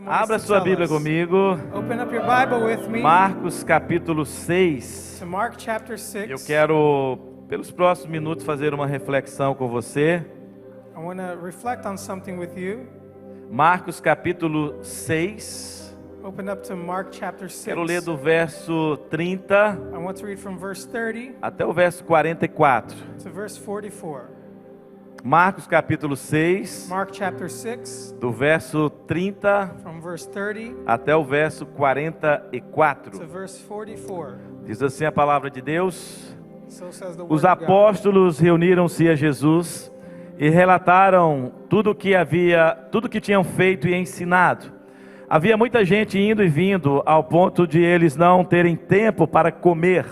Abra sua Bíblia comigo. Open up your Bible with me Marcos capítulo 6. to Mark chapter 6. Eu quero, pelos próximos minutos, fazer uma reflexão com você. I want to reflect on something with you. Marcos capítulo 6. Open up to Mark chapter 6. Quero ler do verso 30 I want to read from verse 30 até o verso 44. to verse 44. Marcos capítulo 6, Mark chapter 6, do verso 30 from verse 30 até o verso 44. to verse 44. Diz assim a palavra de Deus: So says the word Os of God. apóstolos reuniram-se a Jesus e relataram tudo que tinham feito e ensinado. Havia muita gente indo e vindo, ao ponto de eles não terem tempo para comer.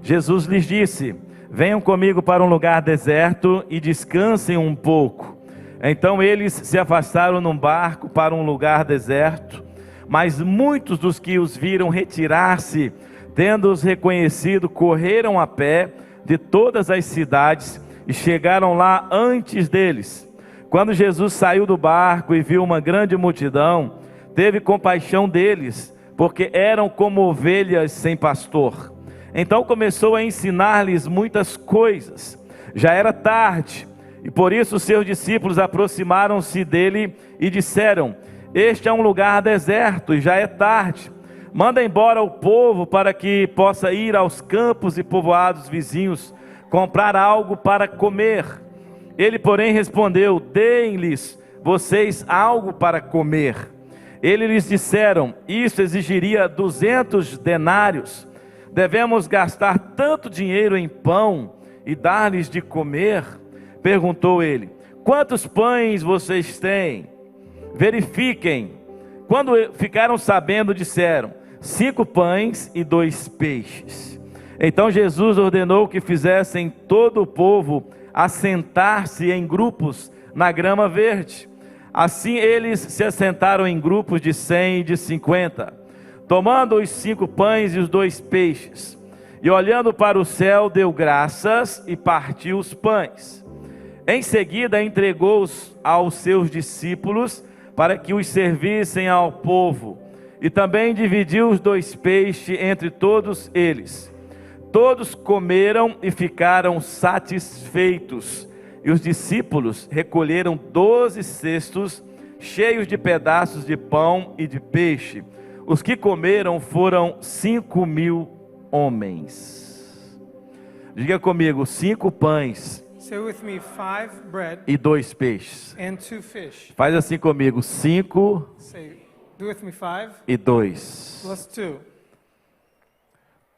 Jesus lhes disse: venham comigo para um lugar deserto e descansem um pouco. Então eles se afastaram num barco para um lugar deserto, mas muitos dos que os viram retirar-se, tendo-os reconhecido, correram a pé de todas as cidades e chegaram lá antes deles. Quando Jesus saiu do barco e viu uma grande multidão, teve compaixão deles, porque eram como ovelhas sem pastor. Então começou a ensinar-lhes muitas coisas. Já era tarde, e por isso seus discípulos aproximaram-se dele e disseram: este é um lugar deserto e já é tarde. Manda embora o povo para que possa ir aos campos e povoados vizinhos comprar algo para comer. Ele, porém, respondeu: deem-lhes vocês algo para comer. Eles lhes disseram: isso exigiria 200 denários. Devemos gastar tanto dinheiro em pão e dar-lhes de comer? Perguntou ele: quantos pães vocês têm? Verifiquem. Quando ficaram sabendo, disseram: 5 pães e 2 peixes. Então Jesus ordenou que fizessem todo o povo assentar-se em grupos na grama verde. Assim eles se assentaram em grupos de 100 e de 50. Tomando os 5 pães e os 2 peixes, e olhando para o céu, deu graças e partiu os pães. Em seguida entregou-os aos seus discípulos para que os servissem ao povo, e também dividiu os 2 peixes entre todos eles. Todos comeram e ficaram satisfeitos, e os discípulos recolheram 12 cestos cheios de pedaços de pão e de peixe. Os que comeram foram 5.000 homens. Diga comigo: 5 pães. Say with me, 5 bread E 2 peixes. and 2 fish. Faz assim comigo: 5 Say, do with me 5 e 2. plus 2.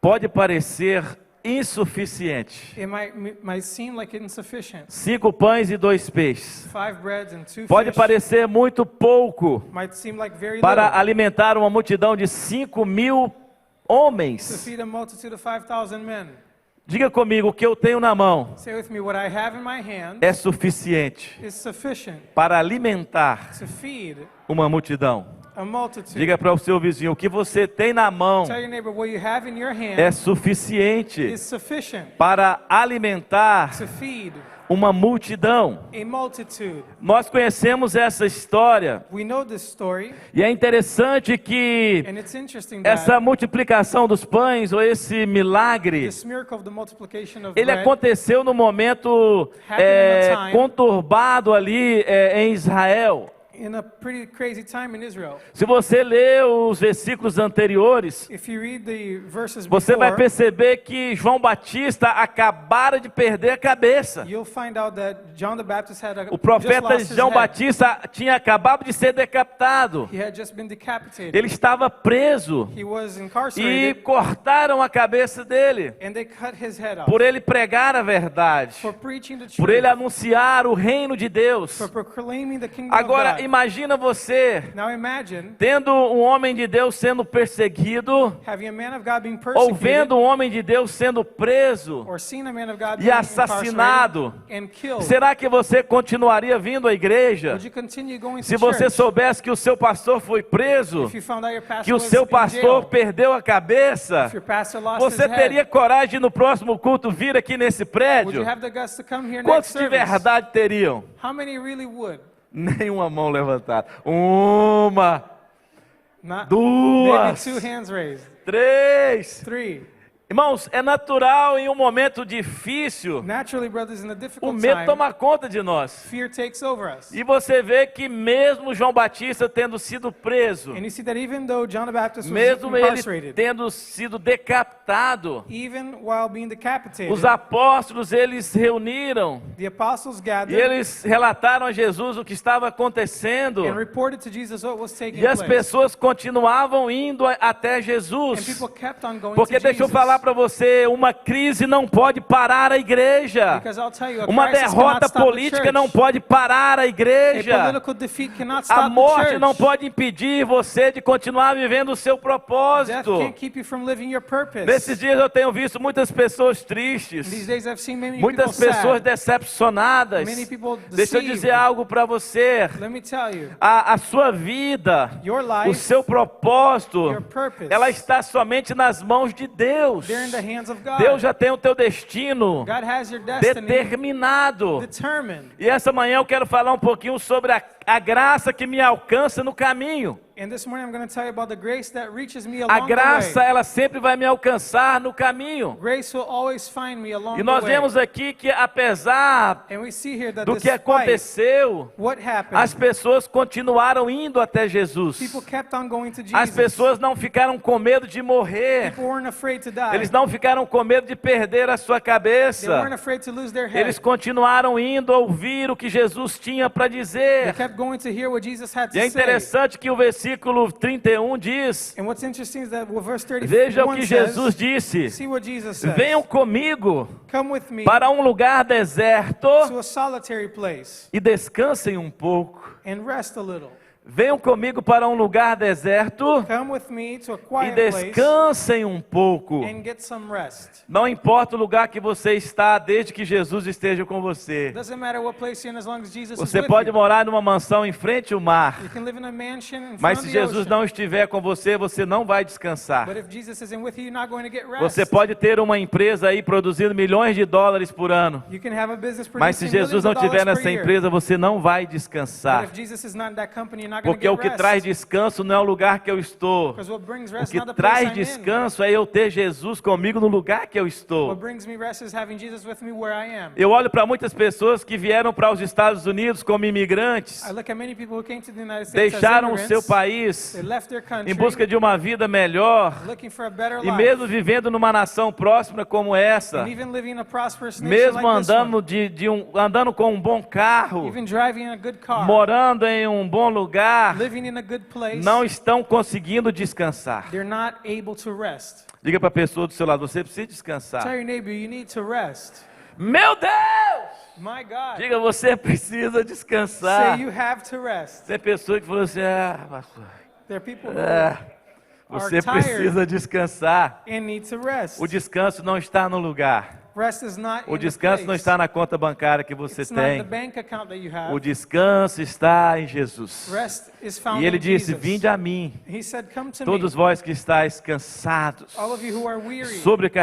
Pode parecer insuficiente. It might seem like insufficient. 5 pães e 2 peixes. 5 breads and 2 Pode fish parecer muito pouco might seem like very para little alimentar uma multidão de 5.000 to homens. feed a multitude of 5,000 men. Diga comigo: o que eu tenho na mão Say with me, what I have in my hand é suficiente is sufficient para alimentar to feed uma multidão. a multitude. Diga para o seu vizinho: o que você tem na mão Tell your neighbor, what you have in your hand é suficiente is sufficient para alimentar to feed uma multidão. a multitude. Nós conhecemos essa história, We know this story, e é interessante que and it's interesting essa that multiplicação dos pães, ou esse milagre, this miracle of the multiplication of ele bread aconteceu no momento conturbado ali em Israel. in a pretty crazy time in Israel. Se você ler os versículos anteriores, If you read the verses você vai before, perceber que João Batista acabara de perder a cabeça. you'll find out that John the Baptist had O just profeta lost his João head. Batista tinha acabado de ser decapitado. He had just been decapitated. Ele estava preso He was e incarcerated, cortaram a cabeça dele and they cut his head off por ele pregar a verdade, for preaching the por truth, ele anunciar o reino de Deus. for proclaiming the kingdom Agora of God. imagina você Now imagine tendo um homem de Deus sendo perseguido, having a man of God being ou persecuted, vendo um homem de Deus sendo preso or seeing a man of God e being assassinado. incarcerated and killed. Será que você continuaria vindo à igreja Would you continue going se to você church soubesse que o seu pastor foi preso, if you found out your pastor que o was seu in pastor jail, perdeu a cabeça? if your pastor lost Você his teria head? coragem de no próximo culto vir aqui nesse Would prédio? you have the guts to come here Quantos next de service? verdade teriam? How many really would? Nenhuma mão levantada. Uma, Not, duas, maybe 2 hands raised. três. 3. Irmãos, é natural em um momento difícil Naturally, brothers, in a o difficult medo time, tomar conta de nós. fear takes over us. E você vê que mesmo João Batista tendo sido preso, And you see that even though John the Baptist was mesmo ele incarcerated, tendo sido decapitado, even while being decapitated, os apóstolos eles reuniram the apostles e gathered eles relataram a Jesus o que estava acontecendo. and reported to Jesus what was taking E as place. pessoas continuavam indo até And Jesus. people kept on going Porque to deixa eu Jesus. falar para você, uma crise não pode parar a igreja. Because I'll tell you, a Uma crisis derrota cannot stop the política church. não pode parar a A igreja. political defeat cannot stop A morte the church. não pode impedir você de continuar vivendo o seu Death propósito. can't keep you from living your purpose. Nesses dias eu tenho visto muitas pessoas These tristes, days I've seen many muitas people pessoas sad. decepcionadas. Many people Deixa eu deceived. dizer algo para você. Let me tell you, A sua vida, your o life, seu propósito, your purpose, ela está somente nas mãos de Deus. they're in the hands of God. Deus já tem o teu destino God has your destiny determinado. determined. E essa manhã eu quero falar um pouquinho sobre a graça que me alcança no caminho. And this morning I'm going to tell you about the grace that reaches me A along the graça, way. ela sempre vai me alcançar no caminho. Grace will always find me along E nós the way. vemos aqui que apesar And we see here that do que despite aconteceu, what happened, as pessoas continuaram indo até Jesus. people kept on going to Jesus. As pessoas não ficaram com medo de morrer. People weren't afraid to die. Eles não ficaram com medo de perder a sua They weren't cabeça. afraid to lose their head. Eles continuaram indo ouvir o que Jesus tinha para They dizer. kept going to hear what Jesus had to E é say. interessante que o versículo 31 diz: And what's interesting is that verse 31 veja o que Jesus says, disse. see what Jesus says. Venham comigo Come with me para um lugar deserto to a solitary place e descansem um pouco. and rest a little. Venham comigo para um lugar deserto Come with me to a e quiet place descansem um pouco. and get some rest. Não importa o lugar que você está, desde que Jesus esteja com você. Doesn't matter what place you're in as long as Jesus is Você with pode you. morar numa mansão em frente ao mar, You can live in a mansion in front mas of se the Jesus ocean. não estiver com você, você não vai descansar. But if Jesus isn't with you, you're not going to get rest. Você pode ter uma empresa aí produzindo milhões de dólares por ano, You can have a business mas se producing Jesus millions não of dollars estiver per nessa year. empresa, você não vai But descansar. if Jesus is not in that company, you're not going to Porque get o que rest. traz descanso não é o lugar que eu estou. Because what brings O rest que is not the place traz I'm in. descanso é eu ter Jesus comigo no lugar que eu estou. What brings me rest is having Jesus with me where I am. Eu olho para muitas pessoas que vieram para os Estados Unidos como imigrantes, I look at many people who came to the United States deixaram o as seu immigrants. país They left their country em busca de uma vida melhor, looking for a better e life. mesmo vivendo numa nação próxima como essa, And even living in a prosperous nation mesmo like this one. andando andando com um bom carro, Even driving in a good car. morando em um bom lugar, Living in a good place. não estão conseguindo descansar. They're not able to rest. Diga para a pessoa do seu lado, você precisa descansar. Tell your neighbor you need to rest. Meu Deus! My God. Diga, você precisa descansar. Say you have to rest. Tem pessoa que falou assim, pastor, There are people who você are tired precisa descansar. and need to rest. O descanso não está no lugar. Rest is not O in the descanso não place. está na conta bancária que você It's not the tem. bank account that you have. O descanso está em Jesus. Rest is found E ele in disse, Jesus. vinde a mim, He said, come to todos me, vós que estáis cansados, all of you who are weary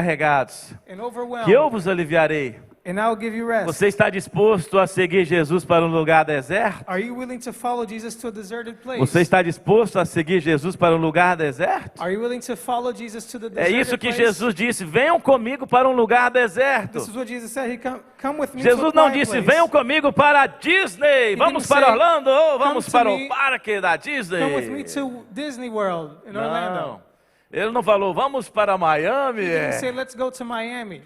sobrecarregados, and overwhelmed, que eu vos aliviarei. and I will give you rest. Você está disposto a seguir Jesus para um lugar deserto? Are you willing to follow Jesus to a deserted place? Você está disposto a seguir Jesus para um lugar deserto? Are you willing to follow Jesus to the É deserted isso que place? Jesus disse, venham comigo para um lugar deserto. This is what Jesus said. He come with me to Jesus a não quiet disse, place. venham comigo para a Disney, vamos didn't para say, Orlando, ou vamos "Come to para o me, parque da Disney. Come with me to Disney World in Orlando. Não, ele não falou, vamos para Miami, He didn't say, let's go to Miami.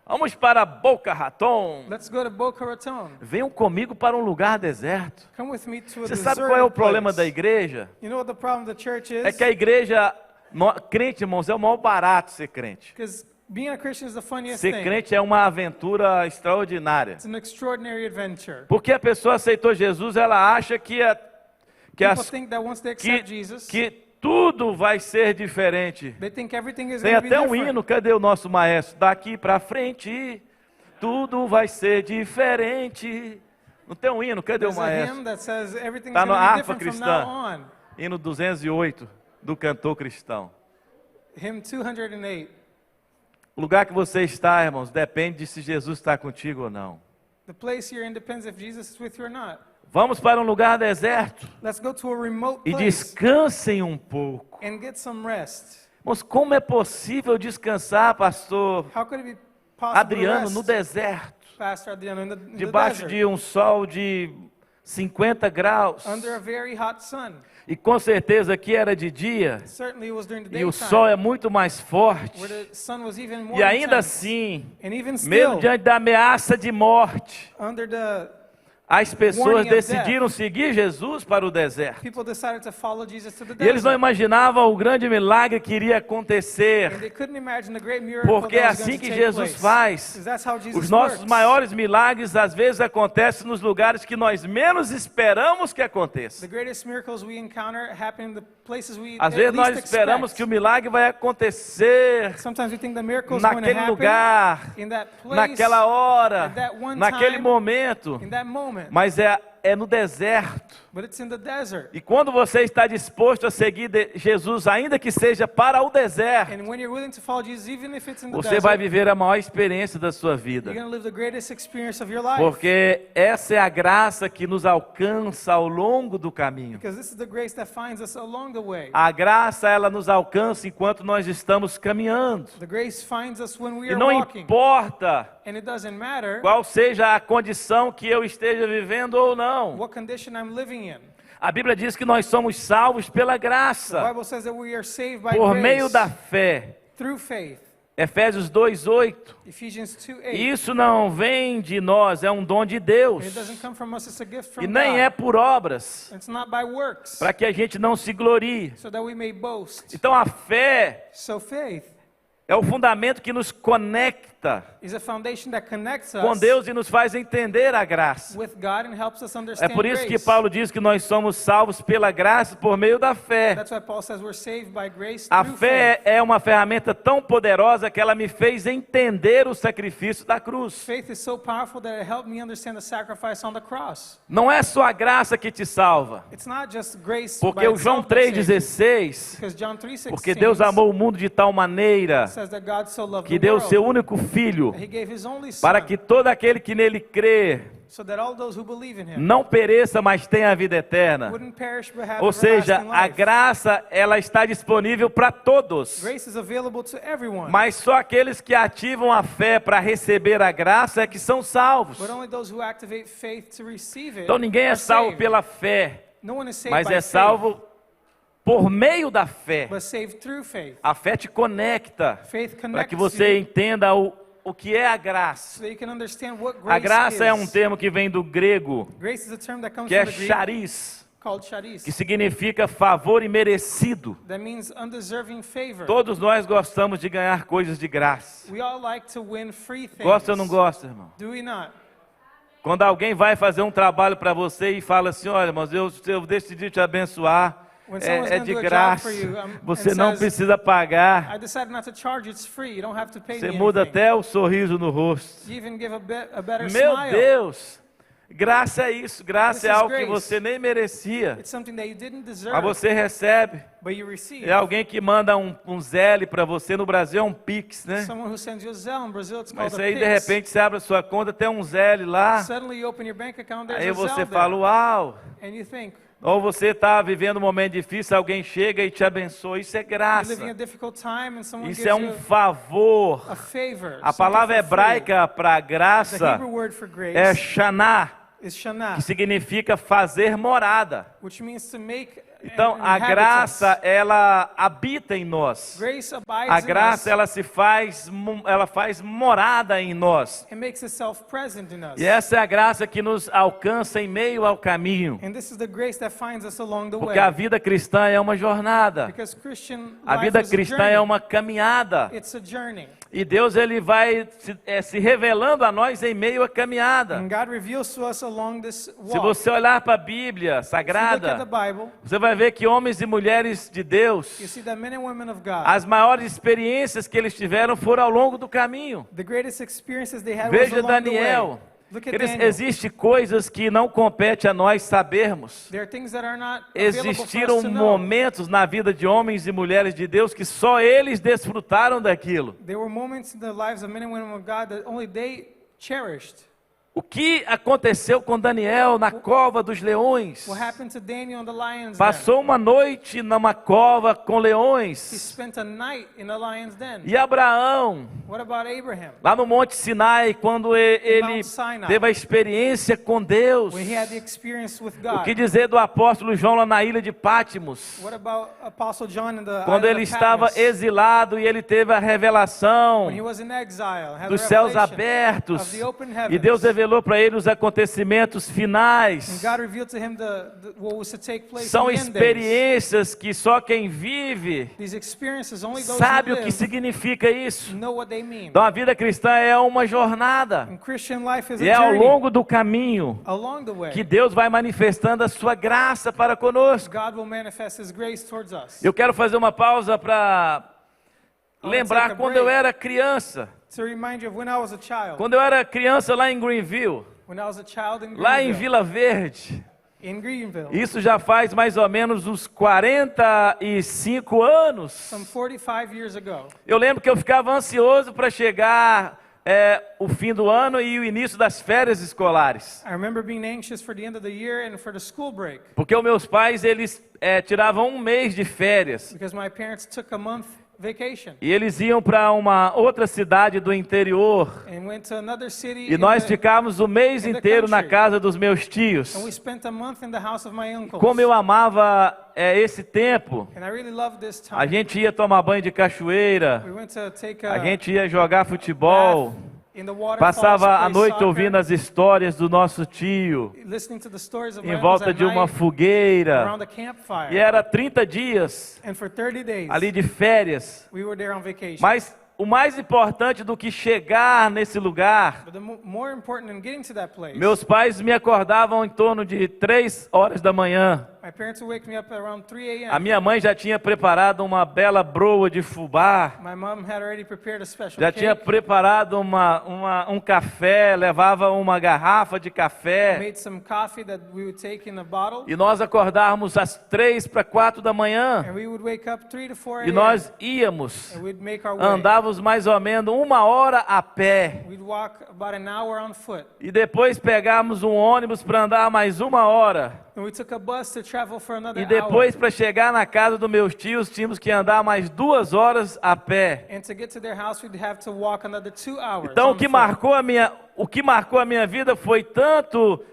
vamos para Boca Raton. Let's go to Boca Raton. Venham comigo para um lugar deserto. Come with me to a Você sabe qual é o deserted problema place. da igreja? You know what the problem of the church is? É que a igreja, crente, irmãos, é o maior barato ser crente. Because being a Christian is the funniest Ser thing. crente é uma aventura extraordinária. It's an extraordinary adventure. Porque a pessoa aceitou Jesus, ela acha que People think that once they accept que, Jesus, que tudo vai ser diferente. they think everything is Tem going to be até um different. hino, cadê o nosso maestro? Daqui para frente, tudo vai ser diferente. Não tem um hino, cadê o There's a hymn maestro? that says everything's Tá going na to be harpa different from cristã. now on. Hino 208 do cantor cristão. Hymn 208. O lugar que você está, irmãos, depende de se Jesus está contigo ou não. The place you're in depends if Jesus is with you or not. Vamos para um lugar deserto Let's go to a remote e place descansem um pouco. and get some rest. Mas como é possível descansar, pastor How could it be possible Adriano, to no rest, deserto, Pastor Adriano, in the debaixo desert, de um sol de 50 graus? under a very hot sun? E com certeza aqui era de dia, Certainly it was during the e o daytime, sol é muito mais forte. where the sun was even more E ainda intense. assim, And even mesmo still, diante da ameaça de morte, under the as pessoas warning of decidiram seguir Jesus para o deserto. people decided to follow Jesus to the E eles não desert. imaginavam o grande milagre que iria And acontecer, they couldn't imagine the great miracle porque é that was assim going que to take Jesus place. faz. 'Cause that's how Jesus Os nossos works. maiores milagres às vezes acontecem nos lugares que nós menos esperamos que The aconteça. greatest miracles we encounter happen in the places we Às at vezes least nós esperamos expect. que o milagre vai acontecer Sometimes we think the miracle is going to naquele happen lugar, in that place, naquela hora, at that one naquele time, momento, in that moment. mas é no deserto. But it's in the desert. E quando você está disposto a seguir Jesus, ainda que seja para o deserto, And when you're willing to follow Jesus, even if it's in the você vai desert, viver a maior experiência da sua vida. you're going to live the greatest experience of your life. Porque essa é a graça que nos alcança ao longo do caminho. Because this is the grace that finds us along the way. A graça, ela nos alcança enquanto nós estamos caminhando. The grace finds us when we E are não walking. importa And it doesn't matter qual seja a condição que eu esteja vivendo ou não. what condition I'm living in. A Bíblia diz que nós somos salvos pela The graça, Bible says that we are saved by por grace meio da fé. through faith. Efésios 2:8. Ephesians 2:8. Isso não vem de nós, é um dom de And Deus. it doesn't come from us, it's a gift from E nem God. é por obras, It's not by works, para que a gente não se glorie. so that we may boast. Então a fé So faith é o fundamento que nos conecta is a foundation that connects com us Deus e nos faz entender a graça. with God and helps us É understand por isso que grace. Paulo diz que nós somos salvos pela graça por meio da fé. That's why Paul says we're saved by grace A through fé faith. é uma ferramenta tão poderosa que ela me fez entender o sacrifício da cruz. Faith is so powerful that it helped me understand the sacrifice on the cross. Não é só a graça que te salva, It's not just grace porque by o João itself that saves you. 3,16, Because John 3:16 porque Deus amou o mundo de tal maneira says that God so loved que the deu world seu único filho, that he gave his only son, para que todo aquele que nele crê so that all those who believe in him não pereça, mas tenha a vida eterna. wouldn't perish but have Ou seja, everlasting a life. graça ela está disponível para todos, Grace is available to everyone, mas só aqueles que ativam a fé para receber a graça é que são salvos. but only those who activate faith to receive it Então ninguém é are salvo saved. pela fé, No one is saved mas by é salvo por meio da fé. faith, but saved through faith. A fé te conecta Faith para connects que você you entenda o que é a graça. so that you can understand what A grace graça is. é um termo que vem do grego, Grace is a term that comes que é from the Greek charis, called charis, que significa favor imerecido. that means undeserving favor. Todos nós gostamos de ganhar coisas de graça. We all like to win free things. Gosta ou não gosta, irmão? Do we not? Quando alguém vai fazer um trabalho para você e fala assim, olha, mas eu decidi te abençoar, When someone's é gonna de do a job graça, for you, você and não says, precisa pagar, I decided not to charge, it's free. You don't have to pay você me muda anything. até o sorriso no rosto. You even give a better Meu smile. Deus, graça é isso, graça This é is algo que grace. você nem merecia, It's something that you didn't deserve, mas você recebe. but you receive. É alguém que manda um Zelle para você, no Brasil é um Pix, né? Someone who sends you a Zelle. In Brazil, it's called Mas a aí de Pix. repente você abre a sua conta, tem um Zelle lá, Suddenly you open your bank account, there's aí a você Zelle fala, there. uau. And you think, Ou você está vivendo um momento difícil, alguém chega e te abençoa. Isso é you're graça. living a difficult time and someone Isso gives é you um favor. a favor. A something palavra for free. hebraica para The graça Hebrew word for grace é shaná, is shana, que significa fazer morada. which means to make Então, an a inhabitants. graça, ela habita em nós. Grace abides A in us. graça, ela faz morada em nós. It makes itself present in us. E essa é a graça que nos alcança em meio ao caminho. And this is the grace that finds us along the Porque way. a vida cristã é uma jornada. Because Christian A life vida is a cristã journey. é uma caminhada. It's a journey. E Deus ele vai se revelando a nós em meio à caminhada. And God reveals to us along this walk. Se você olhar para a Bíblia If you look at the Sagrada, Bible, você vai ver que homens e mulheres de you Deus, see that men and women of God, as maiores experiências que eles tiveram foram ao longo do caminho. the greatest experiences they had was Veja along the way. Daniel. Look at Daniel. Existem coisas que não compete a nós sabermos. There are things that are not available for us Existiram to know. momentos na vida de homens e mulheres de Deus que só eles desfrutaram daquilo. There were moments in the lives of men and women of God that only they cherished. O que aconteceu com Daniel na cova dos leões? What happened to Daniel in the lion's den? Passou uma noite numa cova com He leões. spent a night in the lion's den. E Abraão, What about Abraham? lá no Monte Sinai, quando ele Mount Sinai. teve a experiência com Deus. When he had the experience with O God. que dizer do apóstolo João lá na ilha de Pátimos? What about Apostle John in the Quando island ele of estava Patmos? exilado e ele teve a revelação When he was in exile, had dos the céus revelation abertos, of the open e heavens. Deus revelou para ele os acontecimentos And finais. God revealed to him what was to take place São in the end days. experiências que só quem vive These experiences, only those sabe who o que live significa isso. know what they mean. Então a vida cristã é uma jornada, And Christian life is e a é ao journey. longo do caminho Along the way, que Deus vai manifestando a sua graça para conosco. God will manifest His grace towards us. Eu quero fazer uma pausa para I wanna take lembrar a quando eu break era criança. To remind you of when I was a child. Quando eu era criança lá em Greenville, When I was a child in lá em Greenville. Vila Verde. In Greenville. Isso já faz mais ou menos uns 45 anos. Some 45 years ago. Eu lembro que eu ficava ansioso para chegar o fim do ano e o início das férias escolares. I remember being anxious for the end of the year and for the school break. Porque os meus pais, eles tiravam um mês de férias. Because my parents took a month vacation. E eles iam para uma outra cidade do interior. And went to another city. E nós ficávamos o mês in the inteiro na country. casa dos meus tios. And we spent a month in the house of my uncles. Como eu amava esse tempo, And I really loved this time. a gente ia tomar banho de cachoeira, We went to take a a gente ia jogar futebol, bath in the waterfalls, passava a play noite soccer, ouvindo as histórias do nosso tio, listening to the stories of em my volta uncles de at uma night, fogueira. around the campfire. E era 30 dias And for 30 days, ali de férias. we were there on vacation. Mas o mais importante do que chegar nesse lugar, But the more important than getting to that place, meus pais me acordavam em torno de 3 horas da manhã. my parents would wake me up around 3 A a.m. minha mãe já tinha preparado uma bela broa de fubá, My mom had already prepared a special já cake, tinha preparado um café, levava uma garrafa de café. made some coffee that we would take in a bottle, E nós acordávamos às 3 para 4 da manhã. and we would wake up 3 to 4 E a.m. nós íamos, and we'd make our way. andávamos mais ou menos 1 hora a pé. We'd walk about an hour on foot. E depois pegávamos um ônibus para andar mais 1 hora. And we took a bus to travel for another E depois, hour. para chegar na casa dos meus tios, tínhamos que andar mais 2 horas a pé. And to get to their house, we'd have to walk another 2 hours. Então, on o que foot. marcou a minha vida foi tanto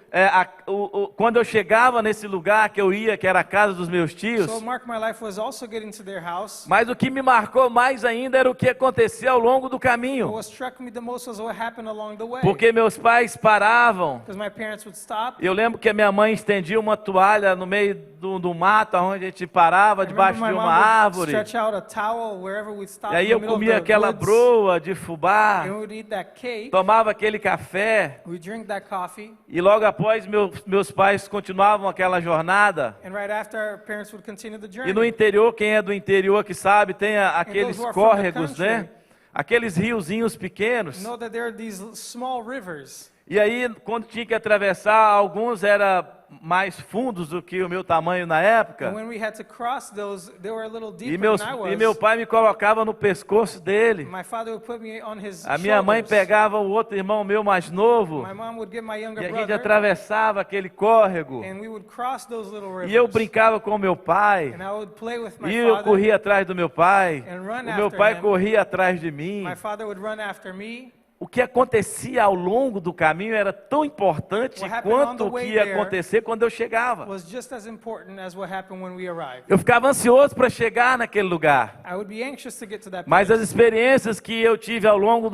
quando eu chegava nesse lugar que eu ia, que era a casa dos meus tios. So mark my life was also getting to their house. Mas o que me marcou mais ainda era o que acontecia ao longo do But caminho. what struck me the most was what happened along the way. Porque meus pais paravam. Because my parents would stop. Eu lembro que a minha mãe estendia uma toalha no meio do mato, onde a gente parava, I remember debaixo my de uma mom would árvore. stretch out a towel wherever we'd stop E aí in the eu middle comia of the aquela woods, broa de fubá, and we would eat that cake. tomava aquele café, We'd drink that coffee. e logo após meus pais continuavam aquela jornada. And right after, our parents would continue the journey. E no interior, quem é do interior que sabe, tem aqueles who are from the córregos, country, né? Aqueles riozinhos pequenos. Know that there are these small rivers. E aí, quando tinha que atravessar, alguns eram mais fundos do que o meu tamanho na And época. when we had to cross those, they were a little E deeper than I was. meu pai me colocava no pescoço dele. My father would put me on his A minha mãe shoulders. pegava o outro irmão meu mais novo. My mom would get my E younger a gente brother. atravessava aquele córrego. And we would cross those little rivers. E eu brincava com meu pai. And I would play with my E eu father. corria atrás do meu pai. And run O meu after pai him. corria atrás de mim. My father would run after me. O que acontecia ao longo do caminho era tão importante What happened on quanto the o way que ia there acontecer quando eu chegava. Was just as important as what happened when we arrived. Eu ficava ansioso para chegar naquele lugar. I would be anxious to get to that Mas place. as experiências que eu tive ao longo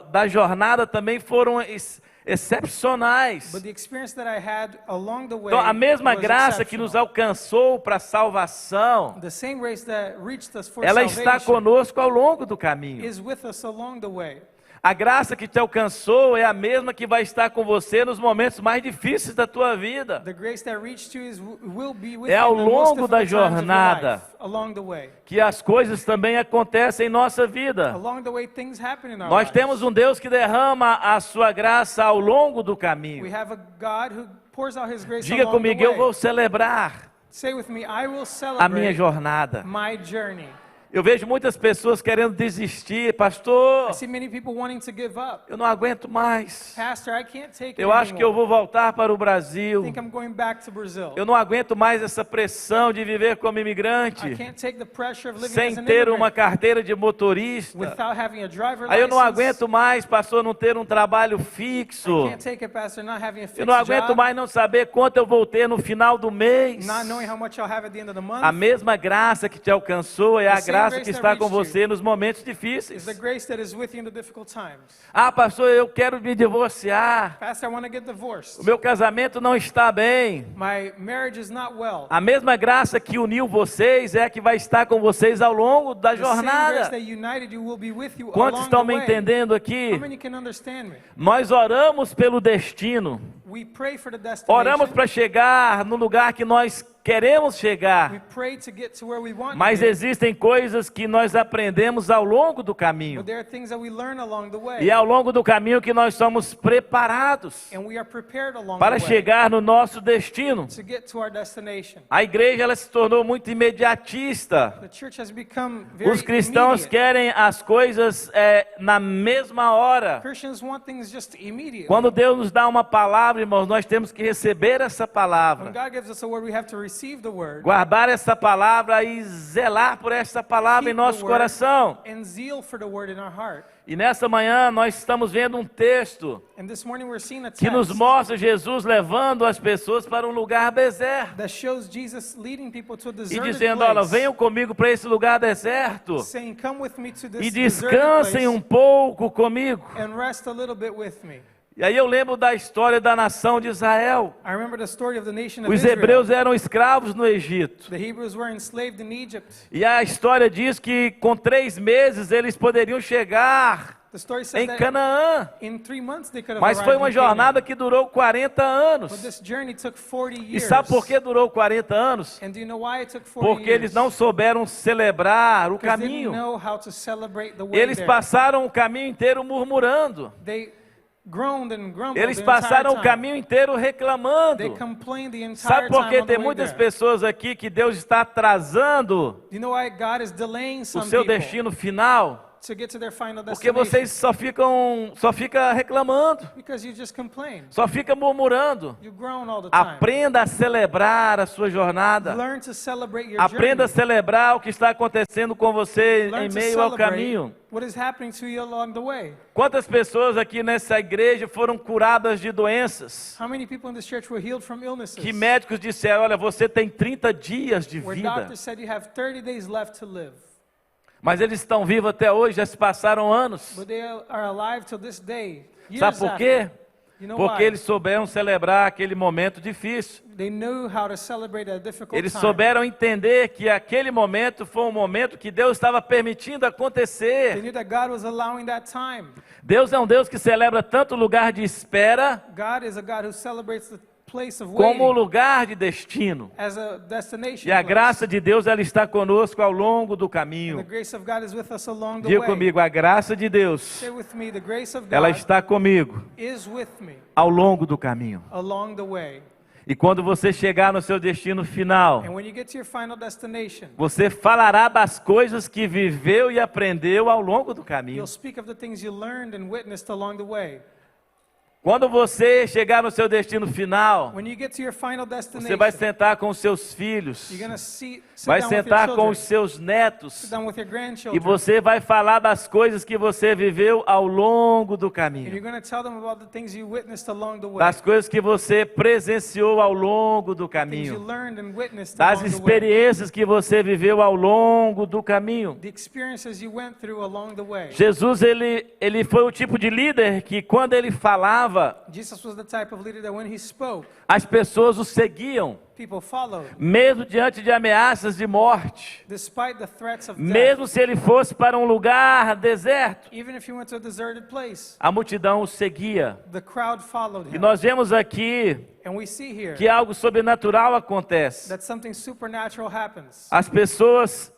da jornada também foram excepcionais. But the experience that I had along the way Então, a mesma was graça que nos exceptional. alcançou para a salvação, The same grace that reached us for ela está salvation conosco ao longo do caminho. is with us along the way. A graça que te alcançou é a mesma que vai estar com você nos momentos mais difíceis da tua vida. The grace that reached you will be with É ao you in the most longo da difficult times of your jornada. life, along the way. Que as coisas também acontecem em nossa vida. Along the way, things happen in our Nós lives. temos um Deus que derrama a sua graça ao longo do We caminho. have a God who pours out His grace Diga along comigo, the way. eu vou celebrar Say with me, I will a minha celebrate jornada. my journey. Eu vejo muitas pessoas querendo desistir, pastor. I see many people wanting to give up. Eu não aguento mais. Pastor, I can't take it Eu acho que eu anymore. vou voltar para o I Brasil. think I'm going back to Brazil. Eu não aguento mais essa pressão de viver como I imigrante, can't take the pressure of living sem as an ter uma immigrant carteira de motorista. without having a driver Aí eu não license. aguento mais, pastor, não ter um trabalho I fixo. can't take it, Pastor, not having a fixed Eu não aguento job, mais não saber quanto eu vou ter no final do mês. not knowing how much I'll have at the end of the month. A mesma graça que te alcançou é a The same graça grace que that está com reached você nos momentos Is difíceis. the grace that is with you in the difficult times. Ah, pastor, eu quero me divorciar. Pastor, I want to get divorced. O meu casamento não está bem. My marriage is not well. A mesma graça que uniu vocês é a que vai estar com vocês ao longo da The same grace jornada. that united you will be with you Quantos along estão the me way. entendendo aqui? How many can understand me? Nós oramos pelo destino. We pray for the destination. Oramos para chegar no lugar que nós queremos We chegar. pray to get to where we want Mas to get. existem coisas que nós aprendemos ao longo do caminho. But there are things that we learn along the way. E é ao longo do caminho que nós somos preparados And we are prepared along para the way chegar no nosso destino. to get to our destination. A igreja ela se tornou muito imediatista. The church has become very Os cristãos immediate. querem as coisas na mesma hora. Christians want things just immediately. Quando Deus nos dá uma palavra, irmãos, nós temos que receber essa When palavra, God gives us a word, we have to receive the word guardar essa palavra e zelar por essa palavra em Keep the nosso word. coração. and zeal for the word in our heart. E nessa manhã nós estamos vendo um texto And this morning we're seeing a que nos text mostra Jesus levando as pessoas para um lugar deserto that shows Jesus leading people to a e deserted dizendo: olha, place, venham comigo para esse lugar deserto saying, "Come with me to this e deserted descansem place um pouco comigo. and rest a little bit with me." E aí eu lembro da história da nação de Israel. I remember the story of the nation of Os Israel. hebreus eram escravos no Egito. The Hebrews were enslaved in Egypt. E a história diz que com 3 meses eles poderiam chegar The story says em that Canaã. in 3 months they could have Mas foi arrived uma in Canaan. jornada que durou 40 But anos. this journey took 40 E years. sabe por que durou 40 anos? And do you know why it took 40 Porque years? eles não souberam celebrar o Because they didn't caminho. know how to celebrate the way Eles there. passaram o caminho inteiro murmurando. They groaned and grumbled Eles the entire passaram o time. caminho inteiro They reclamando. complained the entire Sabe por time que on the tem way muitas there. pessoas aqui que Deus está atrasando Do you know why God is delaying o some seu people destino final? to get to their final Porque destination? vocês só fica reclamando, Because you just complain. só fica murmurando. You groan all the time. Aprenda a celebrar a sua jornada. Learn to celebrate your Aprenda a journey. celebrar o que está acontecendo com você Learn em to meio ao celebrate caminho. what is happening to you along the way. Quantas pessoas aqui nessa igreja foram curadas de doenças? How many people in this church were healed from illnesses? Que médicos disseram: olha, você tem 30 dias de Where vida. doctors said you have 30 days left to live. Mas eles estão vivos até hoje, já se passaram anos. But they are alive till this day. Years Sabe por quê? after. You know Porque why? eles souberam celebrar aquele momento difícil. They knew how to celebrate a difficult Eles time. souberam entender que aquele momento foi um momento que Deus estava permitindo They acontecer. knew that God was allowing that time. Deus é um Deus que celebra tanto o lugar de espera God is a God who celebrates the place of como o waiting lugar de destino. as a destination E a place. graça de Deus ela está conosco ao longo do And the caminho. grace of God is with us along the Diga way. comigo, a graça de Deus, Say with me, the grace of ela God está comigo is with me ao longo do caminho. along the way. E quando você chegar no seu destino final, And when you get to your final destination, você falará das coisas que viveu e aprendeu ao longo do caminho. you'll speak of the things you learned and witnessed along the way. Quando você chegar no seu destino final, When you get to your final você destination, vai sentar com os seus filhos, you're going to sit vai down with your sentar com children, os seus sit netos, down with your e grandchildren, você vai falar das coisas que você viveu ao longo do and you're caminho, going to tell them about the things you witnessed along the way, das coisas que você presenciou ao longo do things you caminho, learned and witnessed das along the way, experiências que você viveu ao longo do caminho. the experiences you went through along the way. Jesus, ele foi o tipo de líder que quando ele falava, Jesus was the type of leader that when he spoke, as pessoas o seguiam, people followed, mesmo diante de ameaças de morte, despite the threats of death. mesmo se ele fosse para um lugar deserto, Even if he went to a deserted place, a multidão o seguia. the crowd followed E him. nós vemos aqui And we see here que algo sobrenatural acontece. that something supernatural happens. As pessoas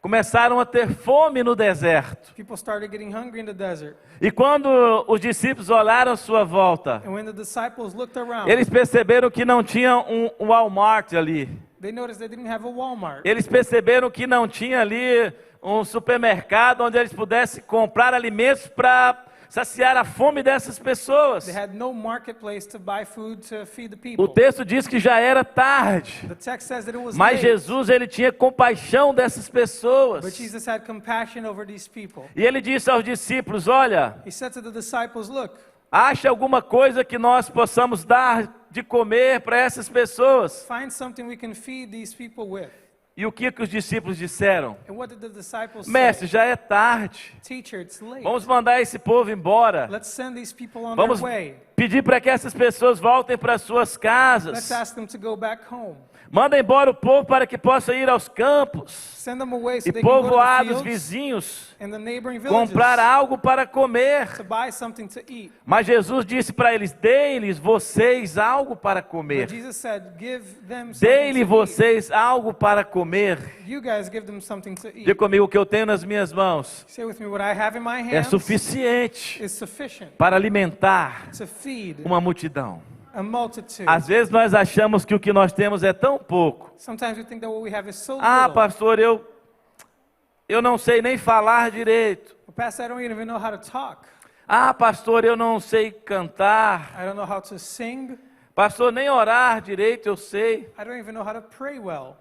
começaram a ter fome no deserto. People started getting hungry in the desert. E quando os discípulos olharam à sua volta, And when the disciples looked around, eles perceberam que não tinha um Walmart ali. They noticed they didn't have a Walmart. Eles perceberam que não tinha ali um supermercado onde eles pudessem comprar alimentos para saciar a fome dessas pessoas. They had no marketplace to buy food to feed the O people. texto diz que já era tarde, The text says that it was mas late, Jesus ele tinha compaixão dessas but pessoas. Jesus had compassion over these people. E ele disse aos discípulos: olha, He said to the disciples, look, ache alguma coisa que nós possamos dar de comer para essas pessoas. find something we can feed these people with. E o que os discípulos disseram? And what did the disciples Mestre, say? já é tarde. Teacher, it's late. Vamos mandar esse povo embora. Let's send these people on Vamos their way. pedir para que essas pessoas voltem para suas Let's casas. ask them to go back home. Manda embora o povo para que possa ir aos campos Send them away so e they can go to the povoados fields vizinhos and the neighboring villages comprar algo para comer. to buy something to eat. Mas Jesus disse para eles: deem-lhes vocês algo para But comer. Jesus said, give them something Deem-lhe to eat. vocês algo para comer. You guys give them something to eat. Diga comigo: o que eu tenho nas minhas mãos Say with me, what I have in my é hands suficiente is sufficient para alimentar to feed uma multidão. a multitude. Às vezes nós achamos que o que nós temos é tão pouco. Sometimes we think that what we have is so Ah, little. pastor, eu não sei nem falar direito. Well, Pastor, I don't even know how to talk. Ah, pastor, eu não sei cantar. I don't know how to sing. Pastor, nem orar direito eu sei. I don't even know how to pray well.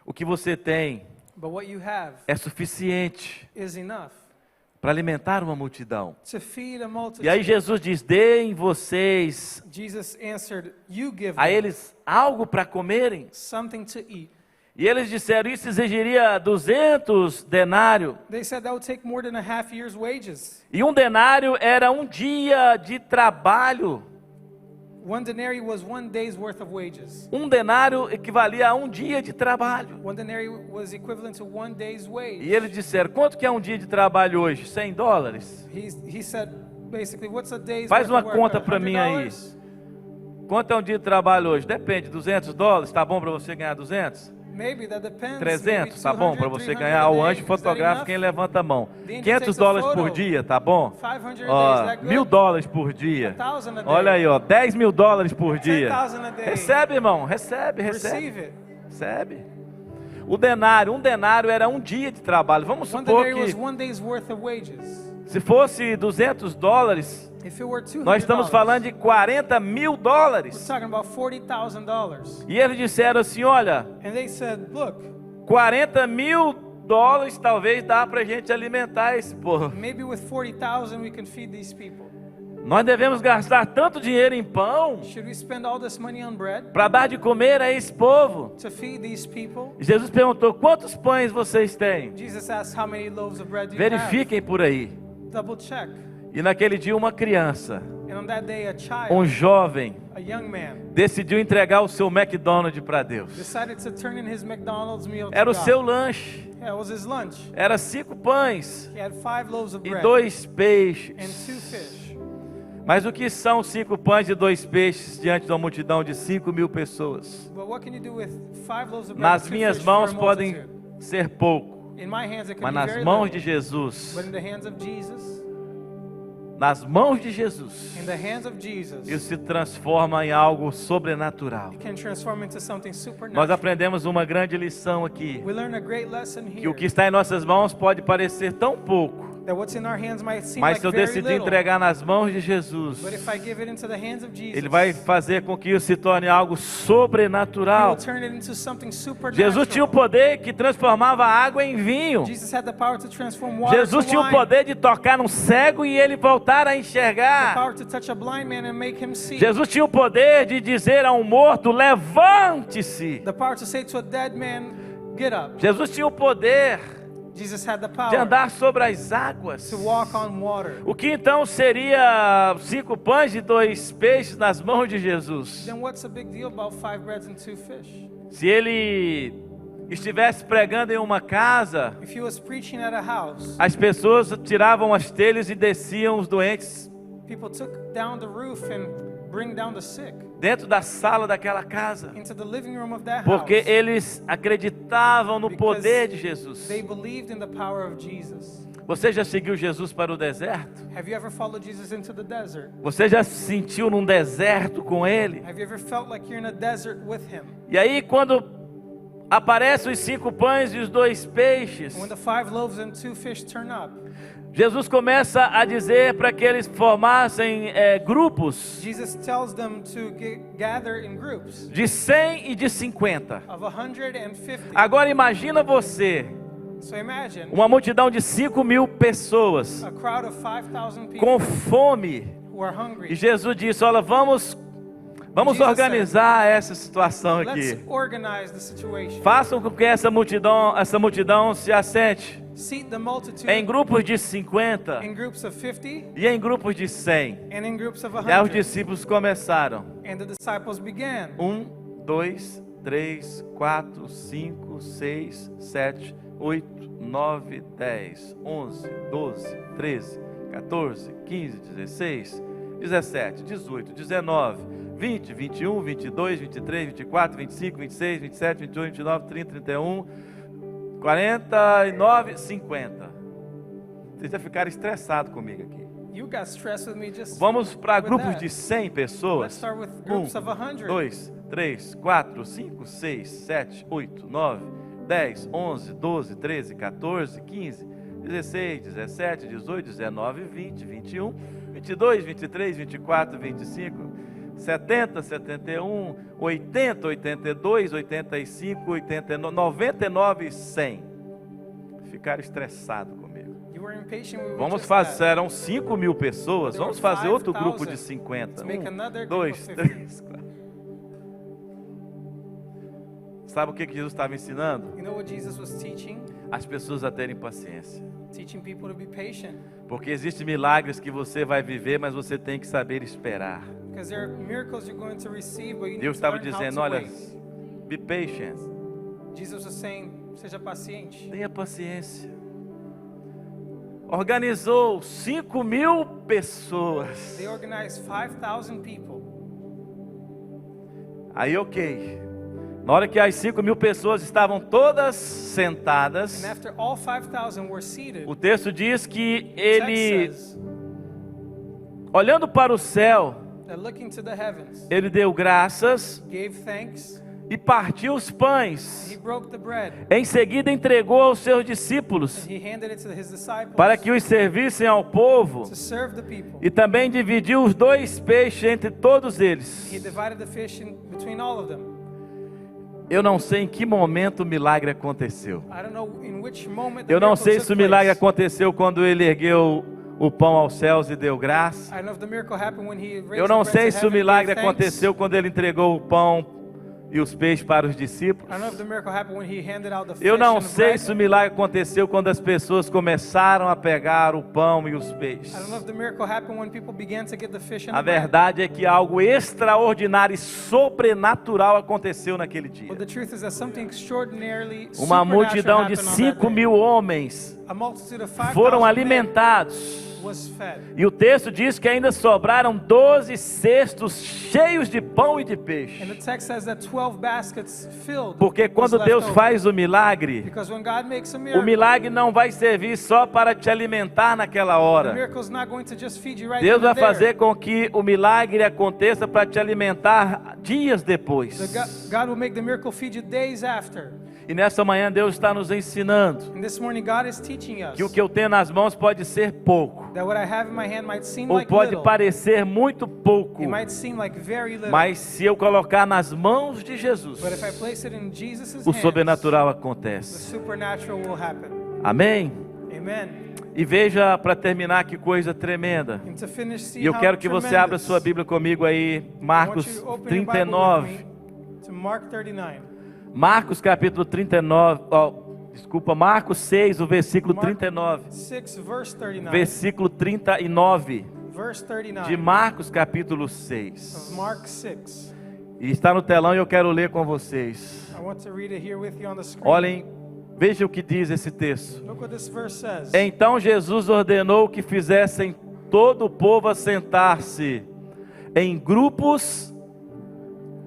O que você tem But what you have é suficiente is enough para alimentar uma multidão. to feed a multitude. E aí Jesus diz: deem vocês Jesus answered, you give a them eles algo para comerem. something to eat. E eles disseram: isso exigiria 200 denários. They said that would take more than a half year's wages. E um denário era um dia de trabalho. One denarii was 1 day's worth of wages. Um denário equivalia a um dia de trabalho. One denarii was equivalent to 1 day's wage. E eles disseram: quanto que é um dia de trabalho hoje? $100? He said, basically, what's a day's Faz worth uma of work? conta pra mim aí. $100? Quanto é um dia de trabalho hoje? Depende, $200? Tá bom para você ganhar 200? Maybe that depends. 300? Tá Maybe bom para 200, você 300 ganhar? a O day. anjo Is that fotografa enough? quem levanta a mão. The angel $500 takes a por photo. dia, tá bom? 500 a Ó, day, is that good? $1.000 por dia. 1,000 a day. Olha aí, ó, $10 mil por dia. 10,000 a day. Recebe, irmão, recebe. Receive it. Recebe. Um denário era um dia de trabalho. Vamos One supor denarii was que 1 day's worth of wages. se fosse $200, If it were $200, nós estamos falando de $40 mil. we're talking about $40,000. E eles disseram assim: olha, And they said, look, $40 mil talvez dá pra gente alimentar esse povo. maybe with 40,000 we can feed these people. Nós devemos gastar tanto dinheiro em pão Should we spend all this money on bread para dar de comer a esse povo. to feed these people? Jesus perguntou: quantos pães vocês têm? Jesus asked, how many loaves of bread do you Verifiquem por aí. have? Double check. E naquele dia uma criança, And on that day, a child, um jovem, a young man, decidiu entregar o seu McDonald's para Deus. decided to turn in his McDonald's meal to Era o God. seu lanche. Yeah, it was his lunch. Era 5 pães He had 5 loaves of e bread 2 and 2 peixes. fish. Mas o que são 5 pães e 2 peixes diante de uma multidão de 5 mil pessoas? But what can you do with 5 loaves of bread Nas and 2 minhas fish for a mãos podem multitude? ser pouco, In my hands it can mas be nas very mãos de little. Jesus, But in the hands of Jesus, nas mãos de Jesus, in the hands of Jesus, isso se transforma em algo sobrenatural. it can transform into something Nós supernatural. aprendemos uma grande lição aqui, We learn a great lesson que here. o que está em nossas mãos pode parecer tão pouco, That what's in our hands might seem mas like se eu very decidir little. entregar nas mãos de Jesus, But if I give it into the hands of Jesus, Ele vai fazer com que isso se torne algo He will sobrenatural. turn it into something supernatural. Jesus tinha o poder que transformava a água em vinho. Jesus had the power to transform water Jesus to tinha o wine. poder de tocar num cego e ele voltar a The enxergar. power to touch a blind man and make him see. Jesus tinha o poder de dizer a um morto: levante-se. The power to say to a dead man, get up. Jesus tinha o poder Jesus had the de power andar sobre as águas. to walk on water. O que então seria 5 pães e 2 peixes nas mãos de Jesus? Then what's the big deal about 5 breads and 2 fish? Se ele estivesse pregando em uma casa, If he was preaching at a house, as pessoas tiravam as telhas e desciam os doentes people took down the roof and bring down the sick dentro da sala daquela casa, into the living room of that porque house. eles acreditavam no Because poder de Jesus. They believed in the power of Jesus. Você já seguiu Jesus para o deserto? Have you ever followed Jesus into the desert? Você já se sentiu num deserto com Ele? Have you ever felt like you're in a desert with him? E aí quando aparecem os 5 pães e os 2 peixes, And when the 5 loaves and 2 fish turn up, Jesus começa a dizer para que eles formassem grupos Jesus tells them to gather in groups de 100 e de 50. of 150. Agora imagina você, So imagine uma multidão de 5.000 pessoas a crowd of 5,000 people com fome. who are E hungry. Jesus disse: olha, vamos Jesus organizar essa situação Let's aqui. organize the situation. Façam com que essa multidão se assente Seat the multitude em grupos de 50 in groups of 50 e em grupos de 100. and in groups of E aí os 100. discípulos começaram. And the disciples began. 1, 2, 3, 4, 5, 6, 7, 8, 9, 10, 11, 12, 13, 14, 15, 16, 17, 18, 19, 20, 21, 22, 23, 24, 25, 26, 27, 28, 29, 30, 31, 49, 50. Vocês já ficaram estressados comigo aqui. You got stressed with me just Vamos para with grupos that. de 100 Let's pessoas. start with groups 1, of 100. 2, 3, 4, 5, 6, 7, 8, 9, 10, 11, 12, 13, 14, 15, 16, 17, 18, 19, 20, 21, 22, 23, 24, 25, 70, 71, 80, 82, 85, 89, 99 e 100. Ficaram estressados comigo. You were impatient with Vamos just fazer, that. serão 5.000 pessoas. There Vamos were fazer outro 5,000. grupo de 50. Let's make another 1, group 2, of 50. 3, 4. Sabe o que Jesus estava ensinando? You know what Jesus was teaching? As pessoas a terem paciência. Teaching people to be patient. Porque existem milagres que você vai viver, mas você tem que saber esperar. Because there are miracles you're going to receive, but you need Deus to estava learn how dizendo, to olha, wait. be patient. Jesus was saying, seja paciente. Tenha paciência. Organizou 5.000 pessoas. They organized 5,000 people. Aí, ok. Na hora que as 5.000 pessoas estavam todas sentadas, And after all 5,000 were seated, o texto diz que the ele, text says olhando para o céu, that looking to the heavens, ele deu graças gave thanks, e partiu os pães. he broke the bread, Em seguida entregou aos seus discípulos and he handed it to his disciples para que os servissem ao povo, to serve the people. e também dividiu os 2 peixes entre todos eles. He divided the fish between all of them. Eu não sei em que momento o milagre aconteceu. I don't know in which moment the Eu não miracle sei took se o milagre place. aconteceu quando ele ergueu o pão aos céus e deu graça. I don't know if the miracle happened when he raised Eu não the bread sei to se o heaven and milagre gave thanks. aconteceu quando ele entregou o pão e os peixes para os discípulos. I don't know if the miracle happened when he handed out the fish Eu não and the sei bread. se o milagre aconteceu quando as pessoas começaram a pegar o pão e os peixes. I don't know if the miracle happened when people began to get the fish and A the bread. verdade é que algo extraordinário e sobrenatural aconteceu naquele dia. But the truth is that something extraordinarily Uma supernatural multidão de happened on that 5.000 day. homens A multitude of 5,000 foram men alimentados. was fed. E o texto diz que ainda sobraram 12 cestos cheios de pão e de And the peixe. text says that 12 baskets filled Porque was quando left Deus over. faz o milagre, Because when God makes a o miracle, milagre não vai servir só para te alimentar naquela the hora. miracle is not going to just feed you right Deus then vai and there. fazer com que o milagre aconteça para te alimentar dias depois. God will make the miracle feed you days after. E nessa manhã Deus está nos ensinando And this morning God is teaching us que o que eu tenho nas mãos pode ser pouco, that what I have in my hand might seem ou like pode little. parecer muito pouco, It might seem like very little. mas se eu colocar nas mãos de Jesus, But if I place it in Jesus' o hands, sobrenatural the acontece. supernatural will happen. Amém? Amen. E veja, para terminar, que coisa tremenda. And to finish, see E eu how quero que você abra tremendous. sua Bíblia comigo aí, I want Marcos you to open your Bible 39. with me to Mark 39. Marcos capítulo 39, Marcos 6, o versículo Mark 39. 6 verse 39. Versículo 39 Verse 39 de Marcos capítulo of 6. Mark 6. E está no telão e eu quero ler com vocês. I want to read it here with you on the screen. Olhem, veja o que diz esse texto. Look what this verse says. Então Jesus ordenou que fizessem todo o povo assentar-se em grupos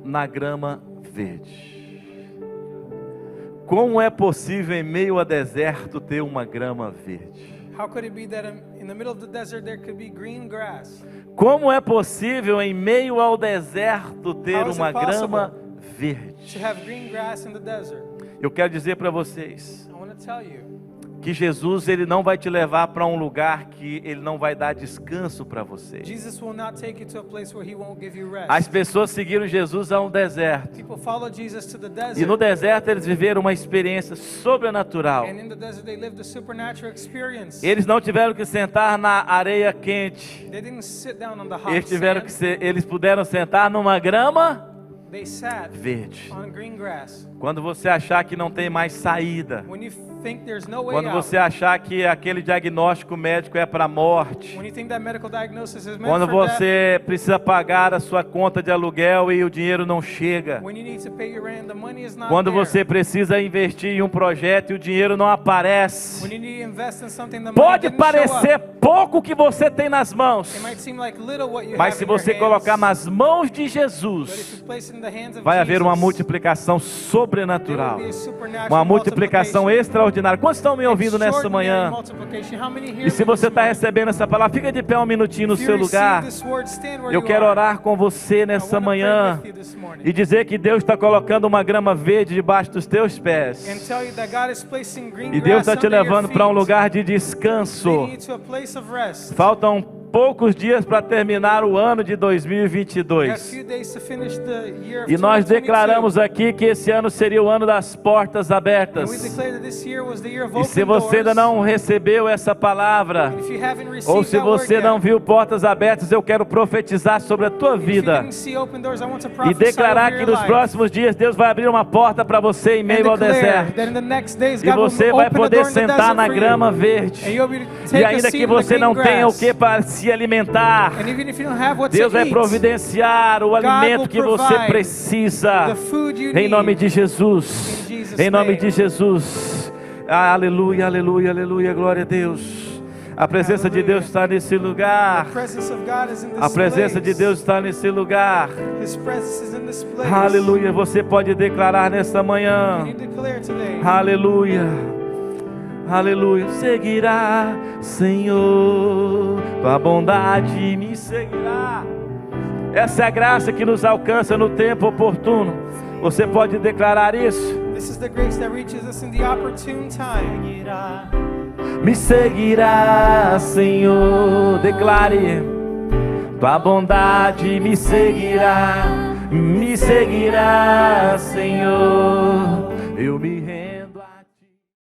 na grama verde. Como é possível em meio a deserto ter uma grama verde? How could it be that in the middle of the desert there could be green grass? Como é possível em meio ao deserto ter How is it uma possible grama To verde? have green grass in the desert. Eu quero dizer para vocês I want to tell you, que Jesus, ele não vai te levar para um lugar que ele não vai dar descanso para você. Jesus will not take you to a place where he won't give you rest. As pessoas seguiram Jesus a um deserto. People follow Jesus to the E no desert. deserto eles viveram uma experiência sobrenatural. And in the desert they lived a supernatural experience. Eles não tiveram que sentar na areia quente. They didn't sit down on the hot Eles puderam sentar numa grama They sat verde. on green grass. Quando você achar que não tem mais saída, When you think there's no way quando out, você achar que aquele diagnóstico médico é para a morte, when you think that medical diagnosis is meant quando for death, você precisa pagar a sua conta de aluguel e o dinheiro não chega, when you need to pay your rent, the money is not quando there. você precisa investir em um projeto e o dinheiro não aparece, When you need to invest in something, the money pode didn't show parecer up. pouco que você tem nas mãos, It might seem like little what you mas have se in your você hands, colocar nas mãos de but if Jesus, you place it in the hands of vai haver uma Jesus, multiplicação there will sobrenatural, be a supernatural uma multiplicação multiplication. extraordinária. Quantos estão me ouvindo nessa Extraordinary manhã? multiplication. How many hear E se me você this está morning? recebendo essa palavra, fica de pé um minutinho no If you seu receive lugar. this word, stand where Eu you quero are. orar com você I nessa wanna pray manhã with you this morning. e dizer que Deus está colocando uma grama verde debaixo dos teus And pés. tell you that God is placing green E Deus grass está te under your levando para um feet, lugar de descanso. leading you to a place of rest. Faltam poucos dias para terminar o ano de You have 2022. few days to finish the year of E nós 2022. declaramos aqui que esse ano seria o ano das portas And we abertas. declare that this year was the year of E se open você ainda doors. não recebeu essa palavra, And if you haven't received ou se that word você yet, não viu portas abertas, eu quero profetizar sobre a tua if you vida didn't see open doors, I want to e prophesy declarar over que your nos life. próximos dias Deus vai abrir uma porta para você em And meio ao declare deserto. that in the next days, E God will você vai open a poder door in the sentar desert na for you. grama And verde. you'll be able to E take a ainda seat que in the você green não tenha o grass. que para se alimentar, And even if you don't have what Deus to vai eat, providenciar o alimento will que você provide precisa. the food you Em need. nome de Jesus. In Jesus' Em nome name. de Jesus. Aleluia, aleluia, aleluia. Glória a Deus. A presença de Deus está nesse lugar. The presence of God is in this A presença de place. Deus está nesse lugar. His presence is in this place. Aleluia. Você pode declarar nesta manhã. You declare today. Aleluia. Aleluia. Seguirá, Senhor, tua bondade me seguirá. Essa é a graça que nos alcança no tempo oportuno. Você pode declarar isso? This is the grace that reaches us in the opportune time. Me seguirá, Senhor. Declare. Tua bondade me seguirá, Senhor. Eu me